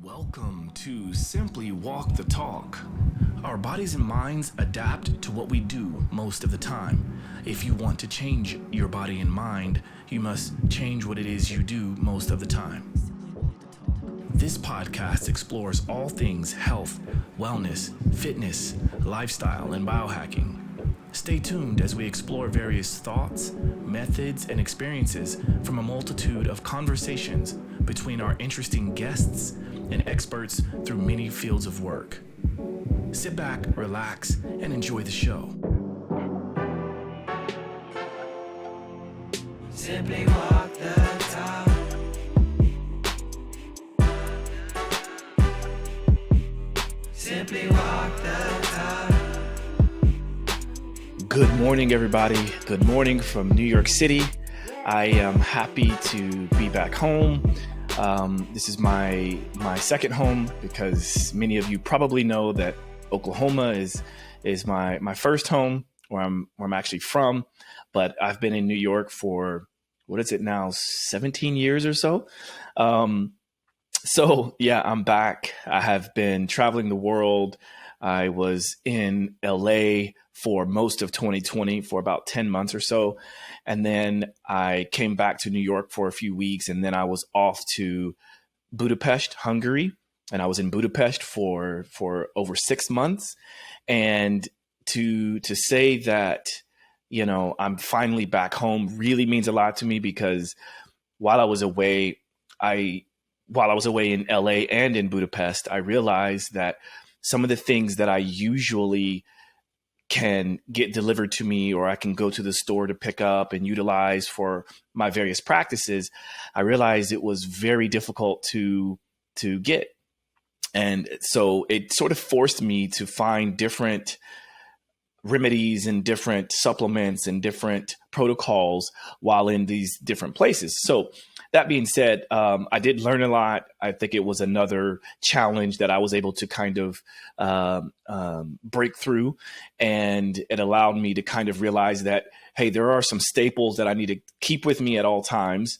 Welcome to Simply Walk the Talk. Our bodies and minds adapt to what we do most of the time. If you want to change your body and mind, you must change what it is you do most of the time. This podcast explores all things health, wellness, fitness, lifestyle, and biohacking. Stay tuned as we explore various thoughts, methods, and experiences from a multitude of conversations between our interesting guests and experts through many fields of work. Sit back, relax, and enjoy the show. Simply walk the talk. Simply walk the talk. Good morning, everybody. Good morning from New York City. I am happy to be back home. This is my second home because many of you probably know that Oklahoma is my first home where I'm actually from. But I've been in New York for, what is it now, 17 years or so. So yeah, I'm back. I have been traveling the world. I was in LA for most of 2020 for about 10 months or so. And then I came back to New York for a few weeks, and then I was off to Budapest, Hungary. And I was in Budapest for over 6 months. And to say that, you know, I'm finally back home really means a lot to me, because while I was away in LA and in Budapest, I realized that some of the things that I usually can get delivered to me, or I can go to the store to pick up and utilize for my various practices, I realized it was very difficult to get. And so it sort of forced me to find different remedies and different supplements and different protocols while in these different places. So that being said, I did learn a lot. I think it was another challenge that I was able to kind of break through, and it allowed me to kind of realize that, hey, there are some staples that I need to keep with me at all times,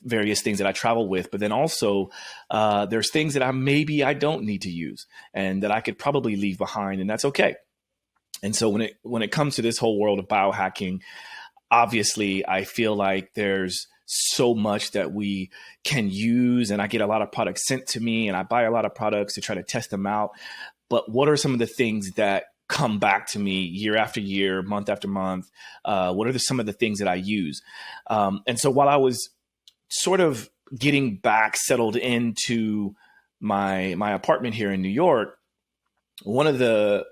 various things that I travel with, but then also there's things that I don't need to use and that I could probably leave behind, and that's okay. And so when it comes to this whole world of biohacking, obviously I feel like there's so much that we can use, and I get a lot of products sent to me, and I buy a lot of products to try to test them out. But what are some of the things that come back to me year after year, month after month? What are some of the things that I use? And so while I was sort of getting back settled into my apartment here in New York, one of the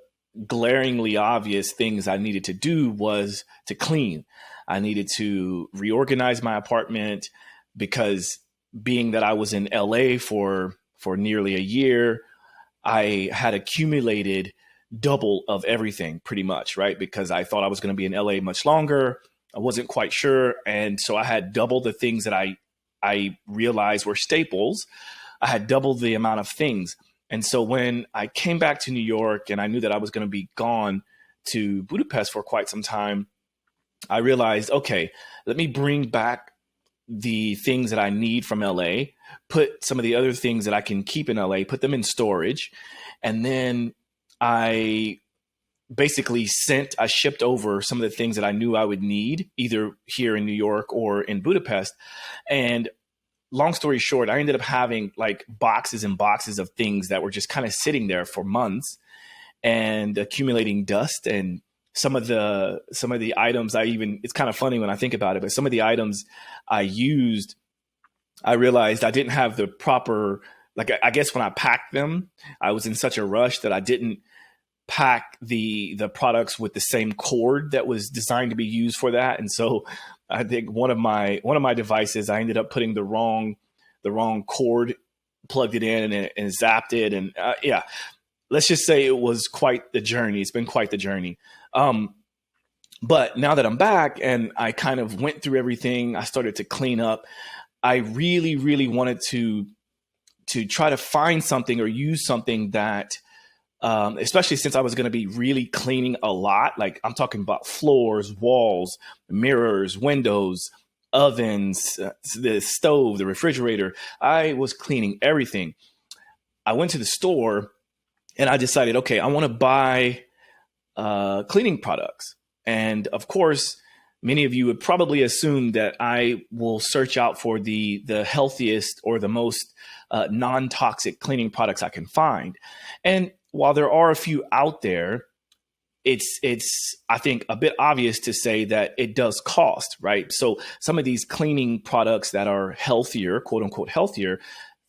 glaringly obvious things I needed to do was to clean. I needed to reorganize my apartment, because being that I was in LA for nearly a year, I had accumulated double of everything pretty much, right? Because I thought I was going to be in LA much longer. I wasn't quite sure. And so I had double the things that I realized were staples. I had double the amount of things. And so when I came back to New York and I knew that I was going to be gone to Budapest for quite some time, I realized, okay, let me bring back the things that I need from LA, put some of the other things that I can keep in LA, put them in storage. And then I basically shipped over some of the things that I knew I would need, either here in New York or in Budapest. And long story short, I ended up having like boxes and boxes of things that were just kind of sitting there for months and accumulating dust. And some of the items it's kind of funny when I think about it, but some of the items I used, I realized I didn't have the proper, like, I guess when I packed them, I was in such a rush that I didn't pack the products with the same cord that was designed to be used for that. And so I think one of my devices, I ended up putting the wrong cord, plugged it in and zapped it. And yeah, let's just say it was quite the journey. It's been quite the journey. But now that I'm back and I kind of went through everything, I started to clean up. I really, really wanted to try to find something or use something that, especially since I was going to be really cleaning a lot. Like, I'm talking about floors, walls, mirrors, windows, ovens, the stove, the refrigerator. I was cleaning everything. I went to the store and I decided, okay, I want to buy cleaning products. And of course, many of you would probably assume that I will search out for the healthiest or the most non-toxic cleaning products I can find. And while there are a few out there, it's I think a bit obvious to say that it does cost, right? So some of these cleaning products that are healthier, quote unquote healthier,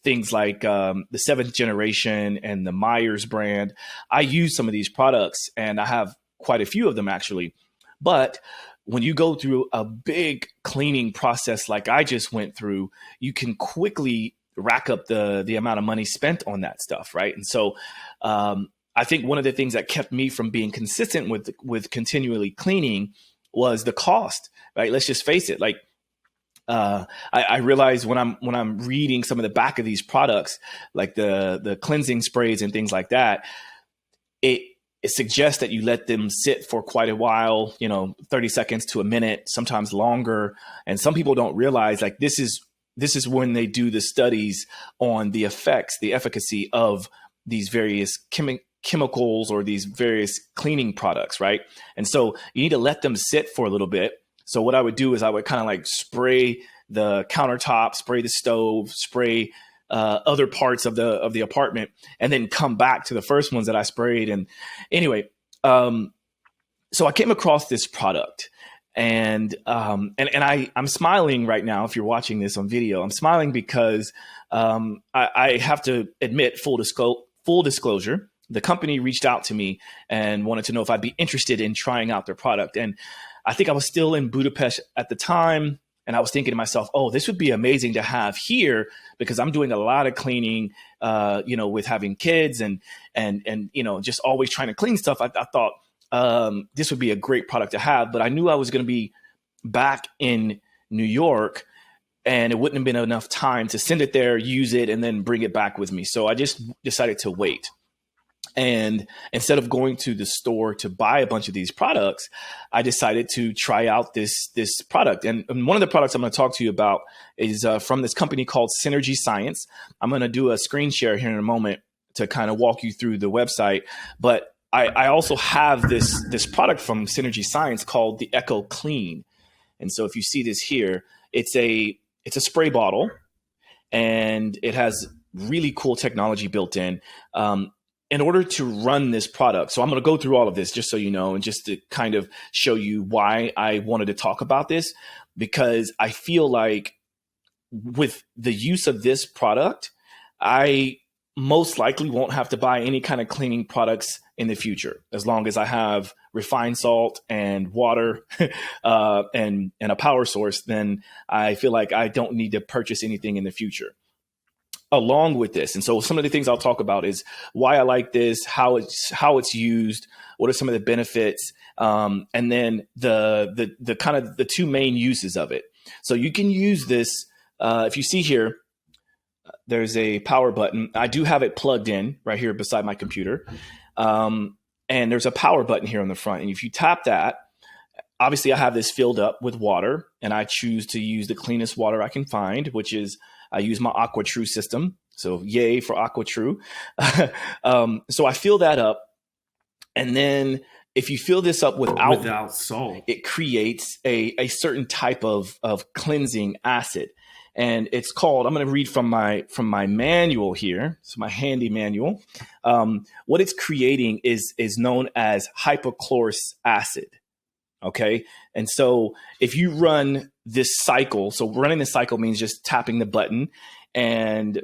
things like the seventh generation and the Myers brand, I use some of these products and I have quite a few of them actually. But when you go through a big cleaning process like I just went through, you can quickly rack up the amount of money spent on that stuff, right? And so I think one of the things that kept me from being consistent with continually cleaning was the cost, right? Let's just face it. Like I realize when I'm reading some of the back of these products, like the cleansing sprays and things like that, it suggests that you let them sit for quite a while, 30 seconds to a minute, sometimes longer. And some people don't realize like this is when they do the studies on the effects, the efficacy of these various chemicals or these various cleaning products, right? And so you need to let them sit for a little bit. So what I would do is I would kind of like spray the countertop, spray the stove, spray other parts of the apartment, and then come back to the first ones that I sprayed. And anyway, so I came across this product, and I'm smiling right now. If you're watching this on video, I'm smiling because I have to admit, full disclosure, the company reached out to me and wanted to know if I'd be interested in trying out their product. And I think I was still in Budapest at the time. And I was thinking to myself, oh, this would be amazing to have here because I'm doing a lot of cleaning, with having kids and just always trying to clean stuff. I thought this would be a great product to have, but I knew I was going to be back in New York and it wouldn't have been enough time to send it there, use it, and then bring it back with me. So I just decided to wait. And instead of going to the store to buy a bunch of these products, I decided to try out this product. And one of the products I'm going to talk to you about is from this company called Synergy Science. I'm going to do a screen share here in a moment to kind of walk you through the website. But I also have this product from Synergy Science called the Echo Clean. And so if you see this here, it's a spray bottle and it has really cool technology built in order to run this product. So I'm going to go through all of this just so you know, and just to kind of show you why I wanted to talk about this, because I feel like with the use of this product, I most likely won't have to buy any kind of cleaning products in the future, as long as I have refined salt and water and a power source. Then I feel like I don't need to purchase anything in the future along with this. And so some of the things I'll talk about is why I like this, how it's used, what are some of the benefits, and then the kind of the two main uses of it. So you can use this, if you see here, there's a power button. I do have it plugged in right here beside my computer. And there's a power button here on the front. And if you tap that, obviously I have this filled up with water, and I choose to use the cleanest water I can find, which is I use my AquaTrue system. So yay for AquaTrue. So I fill that up. And then if you fill this up without salt, it creates a certain type of cleansing acid. And it's called, I'm going to read from my manual here. So my handy manual. What it's creating is known as hypochlorous acid. Okay. And so if you run this cycle, so running the cycle means just tapping the button, and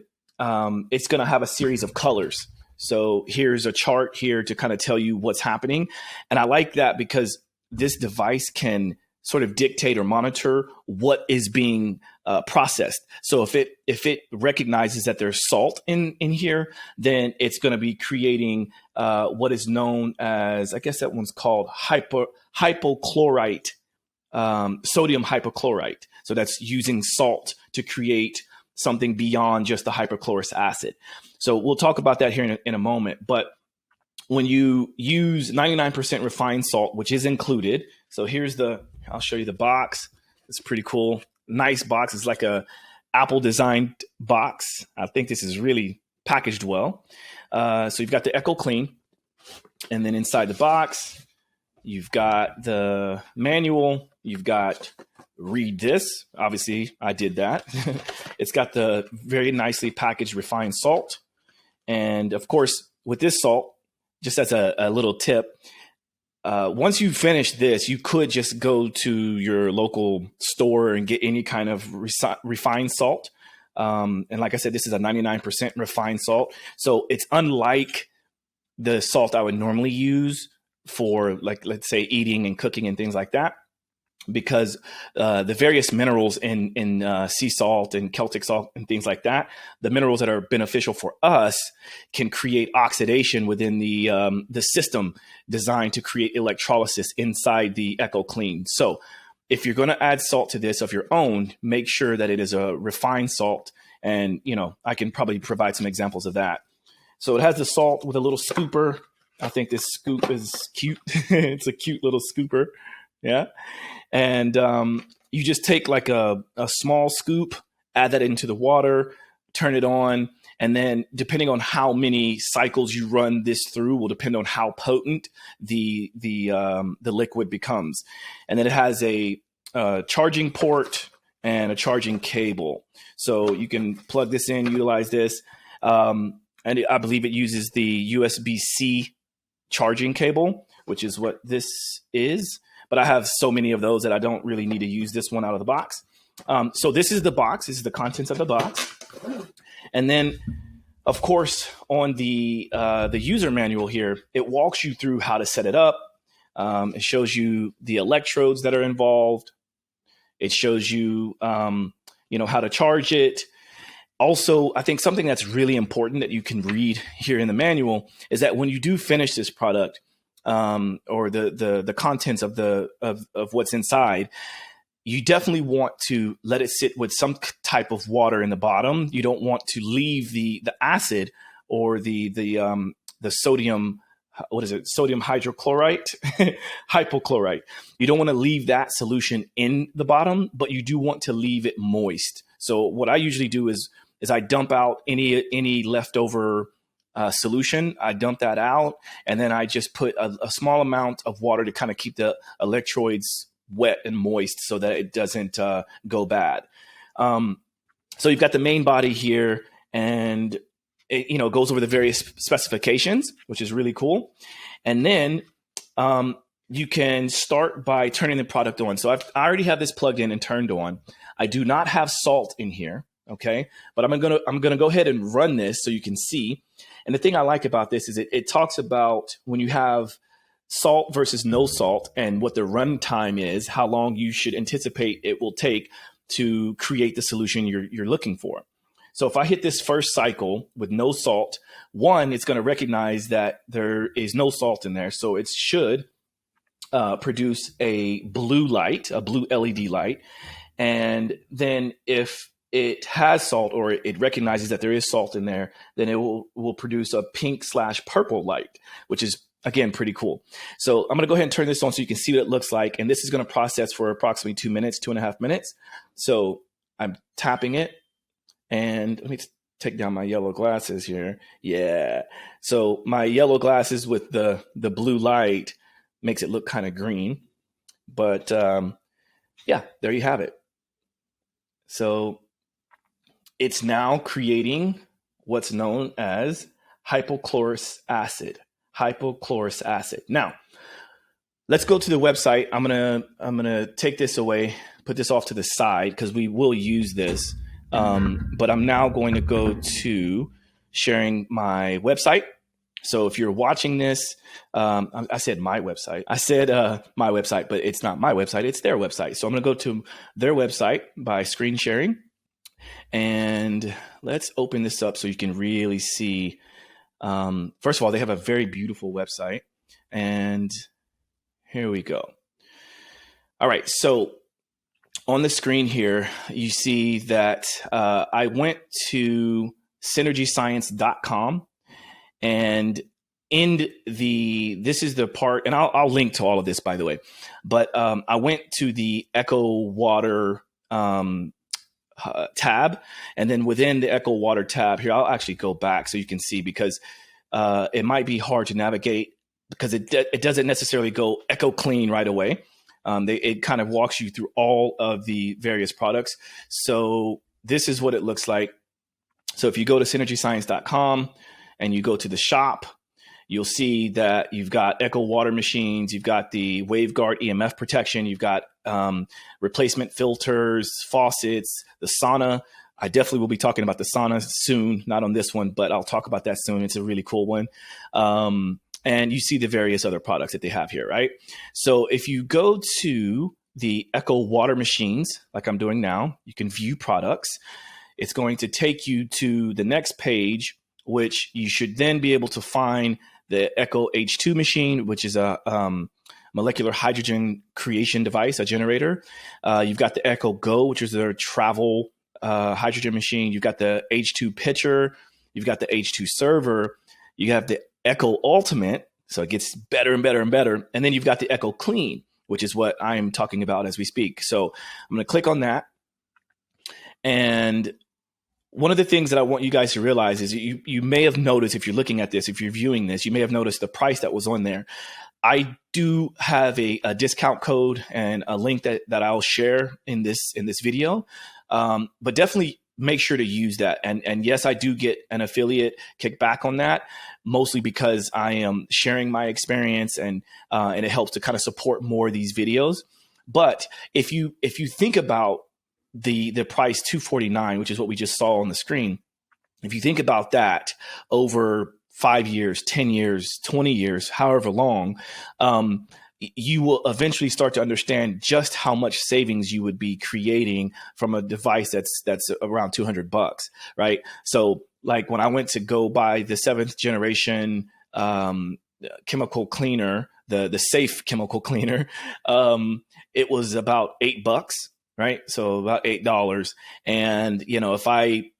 it's going to have a series of colors. So here's a chart here to kind of tell you what's happening. And I like that because this device can sort of dictate or monitor what is being processed. So if it recognizes that there's salt in here, then it's going to be creating what is known as, I guess that one's called hypochlorite, sodium hypochlorite. So that's using salt to create something beyond just the hypochlorous acid. So we'll talk about that here in a moment. But when you use 99% refined salt, which is included, so I'll show you the box. It's pretty cool. Nice box. It's like a Apple designed box. I think this is really packaged well. So you've got the Echo Clean, and then inside the box, you've got the manual. You've got read this. Obviously, I did that. It's got the very nicely packaged refined salt. And of course, with this salt, just as a little tip, once you finish this, you could just go to your local store and get any kind of refined salt. And like I said, this is a 99% refined salt. So it's unlike the salt I would normally use for, like, let's say eating and cooking and things like that, because the various minerals in sea salt and Celtic salt and things like that, the minerals that are beneficial for us can create oxidation within the system designed to create electrolysis inside the Echo Clean. So if you're going to add salt to this of your own, make sure that it is a refined salt. And, I can probably provide some examples of that. So it has the salt with a little scooper. I think this scoop is cute. It's a cute little scooper. Yeah. And you just take like a small scoop, add that into the water, turn it on. And then depending on how many cycles you run this through will depend on how potent the liquid becomes. And then it has a charging port and a charging cable. So you can plug this in, utilize this. And I believe it uses the USB-C charging cable, which is what this is. But I have so many of those that I don't really need to use this one out of the box. So this is the box. This is the contents of the box. And then, of course, on the user manual here, it walks you through how to set it up. It shows you the electrodes that are involved. It shows you, how to charge it. Also, I think something that's really important that you can read here in the manual is that when you do finish this product, or the contents of what's inside, you definitely want to let it sit with some type of water in the bottom. You don't want to leave the acid or the sodium. What is it? Sodium hydrochlorite, hypochlorite. You don't want to leave that solution in the bottom, but you do want to leave it moist. So what I usually do is I dump out any leftover solution. I dump that out, and then I just put a small amount of water to kind of keep the electrodes wet and moist so that it doesn't go bad. So you've got the main body here, and it goes over the various specifications, which is really cool. And then you can start by turning the product on. So I already have this plugged in and turned on. I do not have salt in here. Okay, but I'm gonna go ahead and run this so you can see. And the thing I like about this is it talks about when you have salt versus no salt and what the run time is, how long you should anticipate it will take to create the solution you're looking for. So if I hit this first cycle with no salt, it's going to recognize that there is no salt in there, so it should produce a blue light, a blue LED light. And then if it has salt, or it recognizes that there is salt in there, then it will produce a pink/purple light, which is, again, pretty cool. So I'm going to go ahead and turn this on so you can see what it looks like. And this is going to process for approximately 2.5 minutes. So I'm tapping it, and let me take down my yellow glasses here. Yeah. So my yellow glasses with the blue light makes it look kind of green, but yeah, there you have it. So it's now creating what's known as hypochlorous acid. Hypochlorous acid. Now, let's go to the website. I'm gonna take this away, put this off to the side because we will use this. But I'm now going to go to sharing my website. So if you're watching this, I said my website. I said my website, but it's not my website. It's their website. So I'm going to go to their website by screen sharing. And let's open this up so you can really see. First of all, they have a very beautiful website. And here we go. All right. So on the screen here, you see that I went to synergyscience.com. And this is the part, and I'll link to all of this, by the way, but I went to the Echo Water tab. And then within the Echo Water tab here, I'll actually go back so you can see, because it might be hard to navigate because it doesn't necessarily go Echo Clean right away. It kind of walks you through all of the various products. So this is what it looks like. So if you go to synergyscience.com and you go to the shop, you'll see that you've got Echo water machines, you've got the WaveGuard EMF protection, you've got replacement filters, faucets, the sauna. I definitely will be talking about the sauna soon, not on this one, but I'll talk about that soon. It's a really cool one. And you see the various other products that they have here, right? So if you go to the Echo water machines, like I'm doing now, you can view products. It's going to take you to the next page, which you should then be able to find the Echo H2 machine, which is a molecular hydrogen creation device, a generator. You've got the Echo Go, which is their travel hydrogen machine. You've got the H2 pitcher. You've got the H2 server. You have the Echo Ultimate, so it gets better and better and better. And then you've got the Echo Clean, which is what I'm talking about as we speak. So I'm going to click on that. And one of the things that I want you guys to realize is you may have noticed, if you're looking at this, if you're viewing this, you may have noticed the price that was on there. I do have a discount code and a link that I'll share in this video, but definitely make sure to use that. And yes, I do get an affiliate kickback on that, mostly because I am sharing my experience and it helps to kind of support more of these videos. But if you think about the price $249, which is what we just saw on the screen, if you think about that over 5 years, 10 years, 20 years, however long, you will eventually start to understand just how much savings you would be creating from a device that's around $200, right? So like when I went to go buy the 7th generation chemical cleaner, the safe chemical cleaner, it was about $8, right? So about $8. And, you know, if I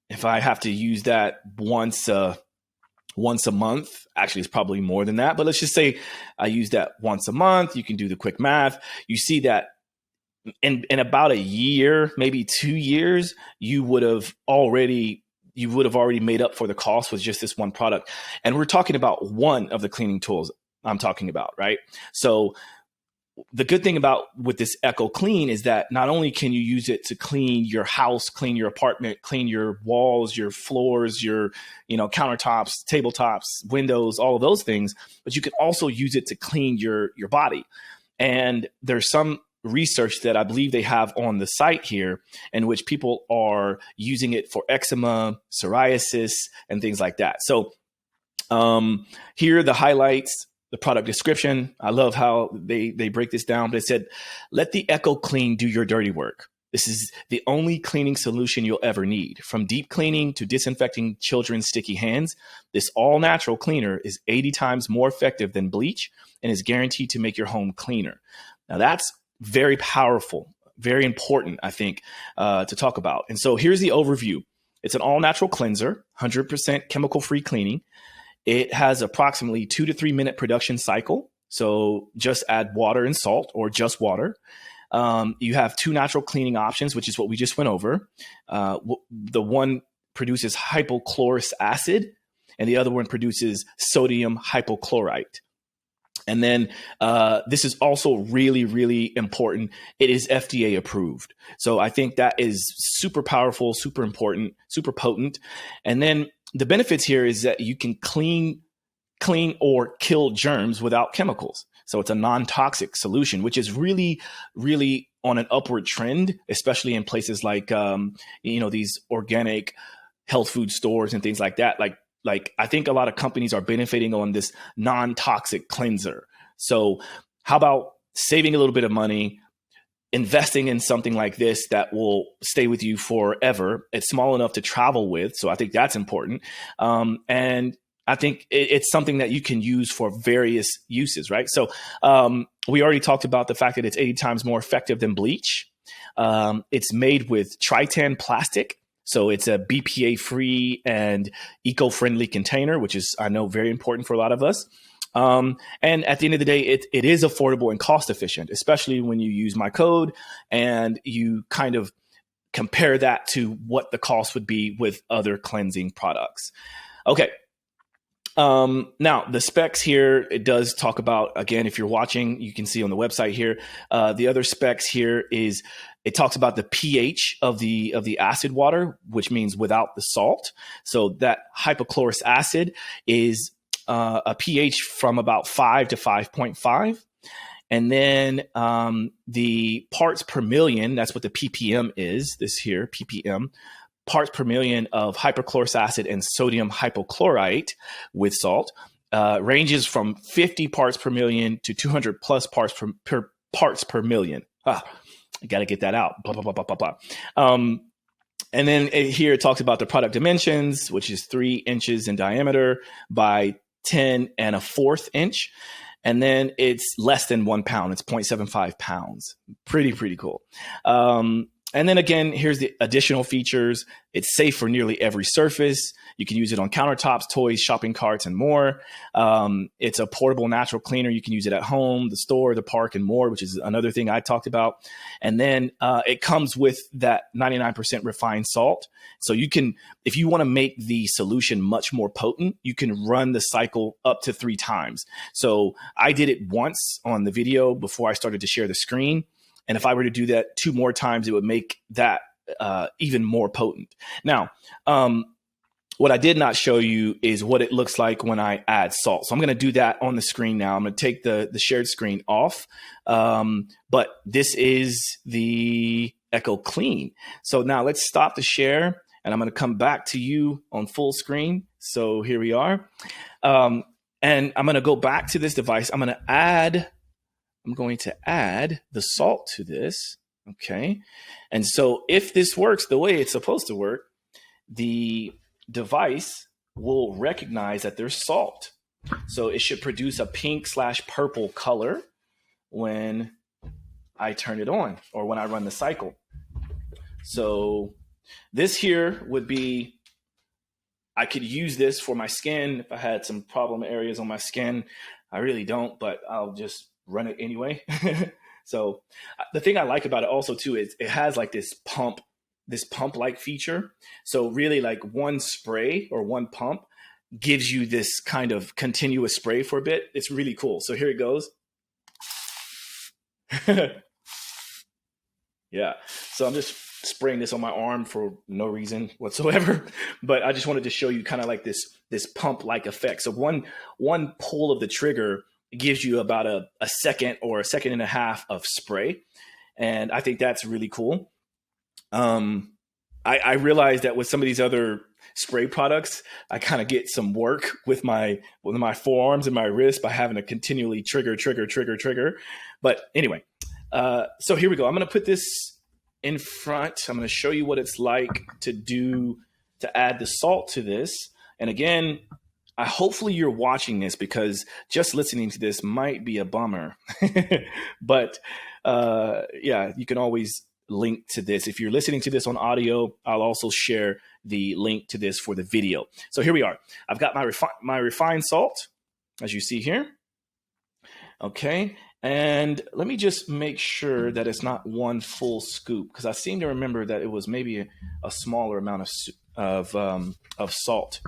have to use that once a month, actually it's probably more than that, but let's just say I use that once a month. You can do the quick math. You see that in about a year, maybe 2 years, you would have already made up for the cost with just this one product. And we're talking about one of the cleaning tools I'm talking about, right? So the good thing with this Echo Clean is that not only can you use it to clean your house, clean your apartment, clean your walls, your floors, your, countertops, tabletops, windows, all of those things, but you can also use it to clean your body. And there's some research that I believe they have on the site here in which people are using it for eczema, psoriasis, and things like that. So here are the highlights. The product description. I love how they break this down, but it said, let the Echo Clean do your dirty work. This is the only cleaning solution you'll ever need. From deep cleaning to disinfecting children's sticky hands, this all-natural cleaner is 80 times more effective than bleach and is guaranteed to make your home cleaner. Now that's very powerful, very important, I think, to talk about. And so here's the overview. It's an all-natural cleanser, 100% chemical-free cleaning. It has approximately 2 to 3 minute production cycle. So just add water and salt, or just water. You have 2 natural cleaning options, which is what we just went over. The one produces hypochlorous acid and the other one produces sodium hypochlorite. And then this is also really, really important. It is FDA approved. So I think that is super powerful, super important, super potent. And then the benefits here is that you can clean or kill germs without chemicals. So it's a non-toxic solution, which is really, really on an upward trend, especially in places like, these organic health food stores and things like that. Like I think a lot of companies are benefiting on this non-toxic cleanser. So how about saving a little bit of money, investing in something like this that will stay with you forever? It's small enough to travel with. So I think that's important. And I think it's something that you can use for various uses, right? So we already talked about the fact that it's 80 times more effective than bleach. It's made with Tritan plastic. So it's a BPA-free and eco-friendly container, which is, I know, very important for a lot of us. And at the end of the day, it is affordable and cost efficient, especially when you use my code and you kind of compare that to what the cost would be with other cleansing products. Okay. Now the specs here, it does talk about, again, if you're watching, you can see on the website here, the other specs here is it talks about the pH of the acid water, which means without the salt. So that hypochlorous acid is a pH from about 5 to 5.5. And then the parts per million, that's what the ppm is, this here, ppm, parts per million of hypochlorous acid and sodium hypochlorite with salt ranges from 50 parts per million to 200 plus parts per million. I got to get that out. Blah, blah, blah, blah, blah, blah. And then here it talks about the product dimensions, which is 3 inches in diameter by 10 1/4 inch. And then it's less than 1 pound. It's 0.75 pounds. Pretty cool. And then again, here's the additional features. It's safe for nearly every surface. You can use it on countertops, toys, shopping carts, and more. It's a portable natural cleaner. You can use it at home, the store, the park, and more, which is another thing I talked about. And then it comes with that 99% refined salt. So you can, if you want to make the solution much more potent, you can run the cycle up to 3 times. So I did it once on the video before I started to share the screen. And if I were to do that 2 more times, it would make that even more potent. Now, what I did not show you is what it looks like when I add salt. So I'm going to do that on the screen now. I'm going to take the shared screen off. But this is the Echo Clean. So now let's stop the share, and I'm going to come back to you on full screen. So here we are. And I'm going to go back to this device. I'm going to add the salt to this. Okay. And so if this works the way it's supposed to work, the device will recognize that there's salt. So it should produce a pink/purple color when I turn it on or when I run the cycle. So this here would be, I could use this for my skin if I had some problem areas on my skin. I really don't, but I'll just run it anyway. So the thing I like about it also too is it has like this pump-like feature. So really like one spray or one pump gives you this kind of continuous spray for a bit. It's really cool. So here it goes. Yeah. So I'm just spraying this on my arm for no reason whatsoever, but I just wanted to show you kind of like this pump-like effect. So one pull of the trigger gives you about a second or a second and a half of spray. And I think that's really cool. I realized that with some of these other spray products, I kind of get some work with my forearms and my wrist by having to continually trigger. But anyway, so here we go. I'm going to put this in front. I'm going to show you what it's like to add the salt to this. And again, hopefully you're watching this, because just listening to this might be a bummer. But yeah, you can always link to this. If you're listening to this on audio, I'll also share the link to this for the video. So here we are. I've got my refined salt, as you see here. Okay. And let me just make sure that it's not one full scoop, because I seem to remember that it was maybe a smaller amount of salt.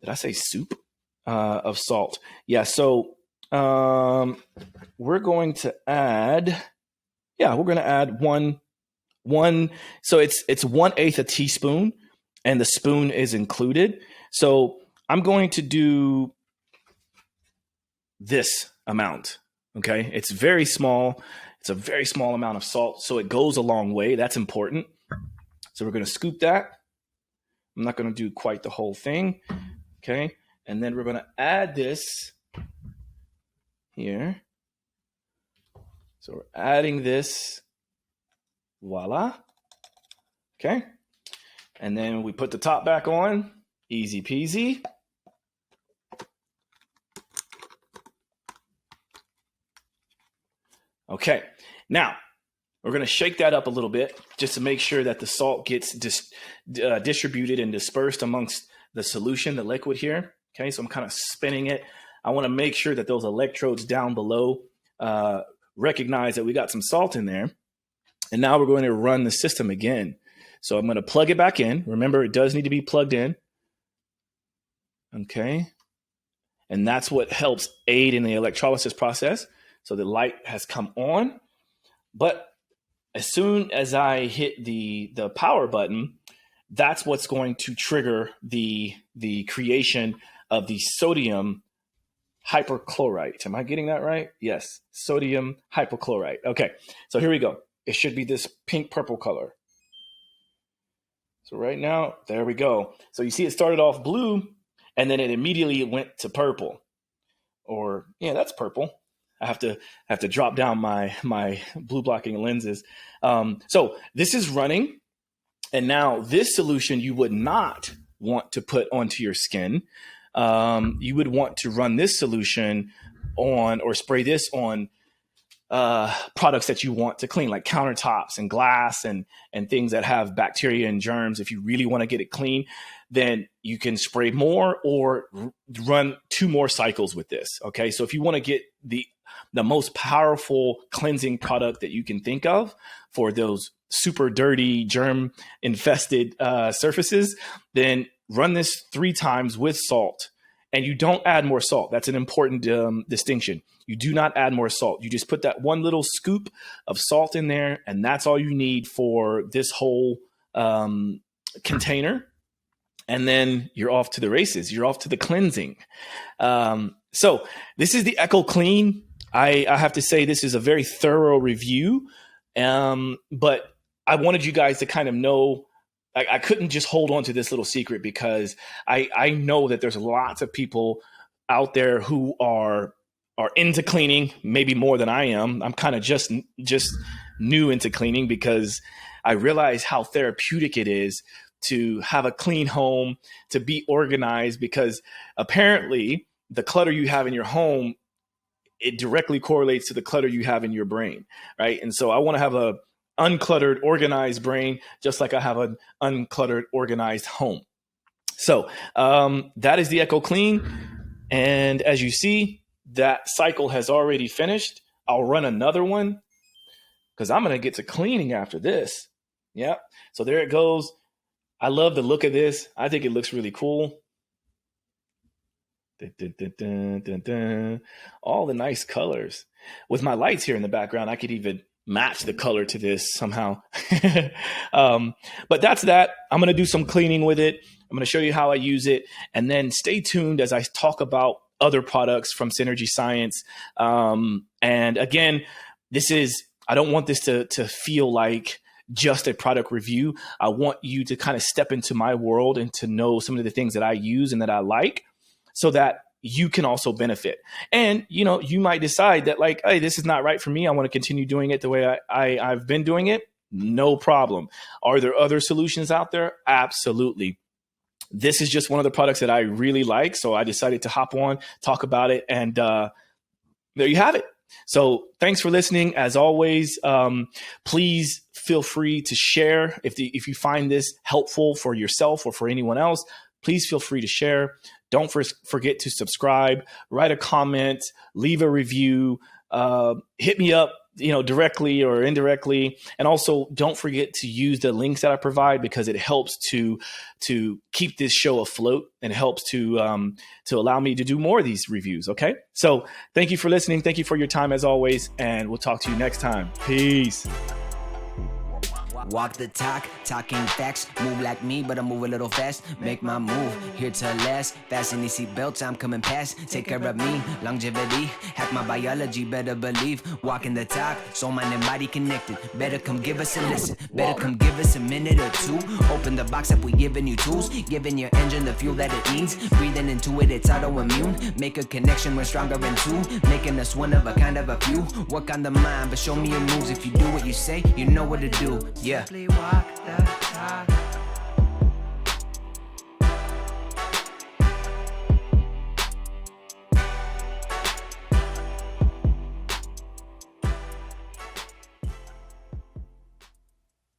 Did I say soup? Of salt. Yeah. So we're going to add one. So it's 1/8 a teaspoon, and the spoon is included. So I'm going to do this amount. Okay. It's very small. It's a very small amount of salt. So it goes a long way. That's important. So we're going to scoop that. I'm not going to do quite the whole thing. Okay. And then we're going to add this here. So we're adding this. Voila. Okay. And then we put the top back on. Easy peasy. Okay. Now we're going to shake that up a little bit just to make sure that the salt gets distributed and dispersed amongst the solution, the liquid here. Okay. So I'm kind of spinning it. I want to make sure that those electrodes down below recognize that we got some salt in there. And now we're going to run the system again. So I'm going to plug it back in. Remember, it does need to be plugged in. Okay. And that's what helps aid in the electrolysis process. So the light has come on. But as soon as I hit the power button, that's what's going to trigger the creation of the sodium hypochlorite. Am I getting that right? Yes, sodium hypochlorite. Okay, so here we go. It should be this pink purple color. So right now, there we go. So you see it started off blue and then it immediately went to purple. Or yeah, that's purple. I have to drop down my blue blocking lenses. So this is running. And now this solution you would not want to put onto your skin. You would want to run this solution on or spray this on products that you want to clean, like countertops and glass and things that have bacteria and germs. If you really want to get it clean, then you can spray more or run 2 more cycles with this. Okay, so if you want to get the most powerful cleansing product that you can think of for those super dirty, germ infested surfaces, then run this 3 times with salt. And you don't add more salt. That's an important distinction. You do not add more salt. You just put that 1 little scoop of salt in there, and that's all you need for this whole container. And then you're off to the races. You're off to the cleansing. So this is the Echo Clean. I have to say this is a very thorough review, but I wanted you guys to kind of know. I couldn't just hold on to this little secret because I know that there's lots of people out there who are into cleaning, maybe more than I am. I'm kind of just new into cleaning because I realize how therapeutic it is to have a clean home, to be organized, because apparently the clutter you have in your home, it directly correlates to the clutter you have in your brain, right? And so I want to have a uncluttered, organized brain, just like I have an uncluttered, organized home. So that is the Echo Clean. And as you see, that cycle has already finished. I'll run another one because I'm going to get to cleaning after this. Yeah. So there it goes. I love the look of this. I think it looks really cool. Dun, dun, dun, dun, dun, dun. All the nice colors. With my lights here in the background, I could even match the color to this somehow. But that's that. I'm going to do some cleaning with it. I'm going to show you how I use it. And then stay tuned as I talk about other products from Synergy Science. And again, I don't want this to feel like just a product review. I want you to kind of step into my world and to know some of the things that I use and that I like, so that you can also benefit. And, you might decide that like, hey, this is not right for me. I want to continue doing it the way I've been doing it. No problem. Are there other solutions out there? Absolutely. This is just one of the products that I really like. So I decided to hop on, talk about it. And there you have it. So thanks for listening. As always, please feel free to share. If you find this helpful for yourself or for anyone else, please feel free to share. Don't forget to subscribe, write a comment, leave a review, hit me up, directly or indirectly. And also don't forget to use the links that I provide, because it helps to keep this show afloat and helps to allow me to do more of these reviews. Okay. So thank you for listening. Thank you for your time as always. And we'll talk to you next time. Peace. Walk the talk, talking facts. Move like me, but I move a little fast. Make my move, here to last. Fasten these seatbelts, I'm coming past. Take care of me, longevity. Hack my biology, better believe. Walking the talk, soul, mind, and body connected. Better come give us a listen. Better come give us a minute or two. Open the box up, we giving you tools. Giving your engine the fuel that it needs. Breathing into it, it's autoimmune. Make a connection, we're stronger in two. Making us one of a kind of a few. Work on the mind, but show me your moves. If you do what you say, you know what to do. Yeah. Simply walk the talk.